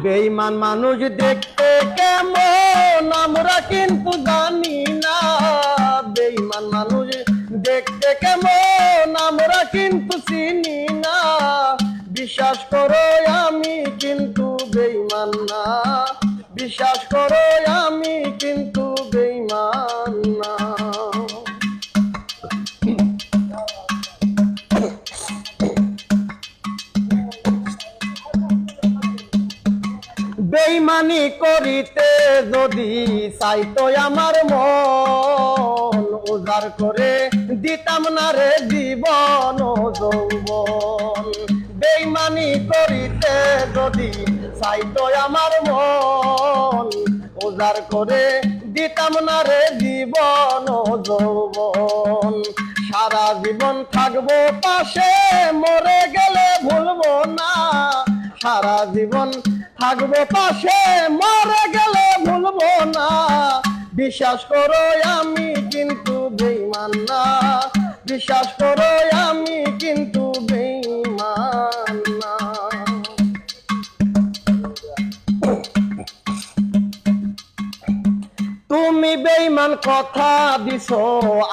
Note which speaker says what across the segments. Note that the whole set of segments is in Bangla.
Speaker 1: বেঈমান মানুষ দেখতে কেমন আমরা কিন্তু জানি না, বেঈমান মানুষ দেখতে কেমন আমরা কিন্তু চিনি না। বিশ্বাস করো আমি কিন্তু বেঈমান না, বিশ্বাস করো আমি কিন্তু বেঈমান না। বেঈমানি করিতে যদি চাইতো আমার মন, উজাড় করে দিতাম না রে জীবন ও যৌবন। বেঈমানি করিতে যদি চাইতো আমার মন, উজাড় করে দিতাম না রে জীবন ও যৌবন। সারা জীবন থাকবো পাশে, মরে গেলে ভুলবো না। সারা জীবন থাকবো পাশে, মরে গেলে ভুলবো না। বিশ্বাস করো আমি কিন্তু বেঈমান না, বিশ্বাস করো আমি কিন্তু বেঈমান না। তুমি বেঈমান কথা দিছো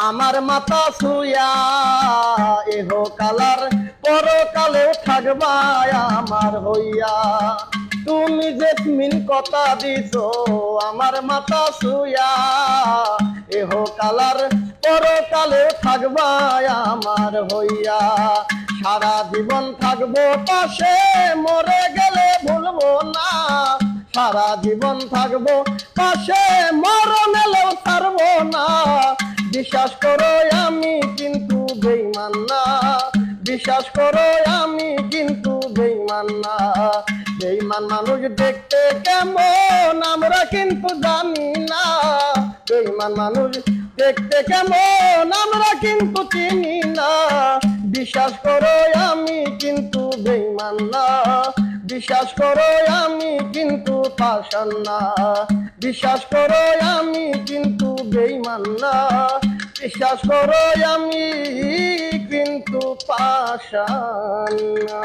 Speaker 1: আমার মাথা ছুঁয়া, এহ কালার পরকালেও থাকবা আমার হইয়া। তুমি জেসমিন কথা দিছো আমার মাথা ছুঁয়া, এহ কালার পরকালেও থাকবা আমার হইয়া। সারা জীবন থাকবো পাশে, মরে গেলে ভুলবো না। সারা জীবন থাকবো পাশে, মরণ এলেও ছাড়বো না। বিশ্বাস করো আমি কিন্তু বেঈমান না, বিশ্বাস করো আমি কিন্তু বেঈমান না। বেঈমান মানুষ দেখতে কেমন আমরা কিন্তু জানি না, বেঈমান মানুষ দেখতে কেমন আমরা কিন্তু চিনি না। বিশ্বাস করো আমি কিন্তু বেঈমান না, বিশ্বাস করো আমি কিন্তু পাষাণ না। বিশ্বাস করো আমি কিন্তু বেঈমান না, বিশ্বাস করো আমি কিন্তু পাষাণ না।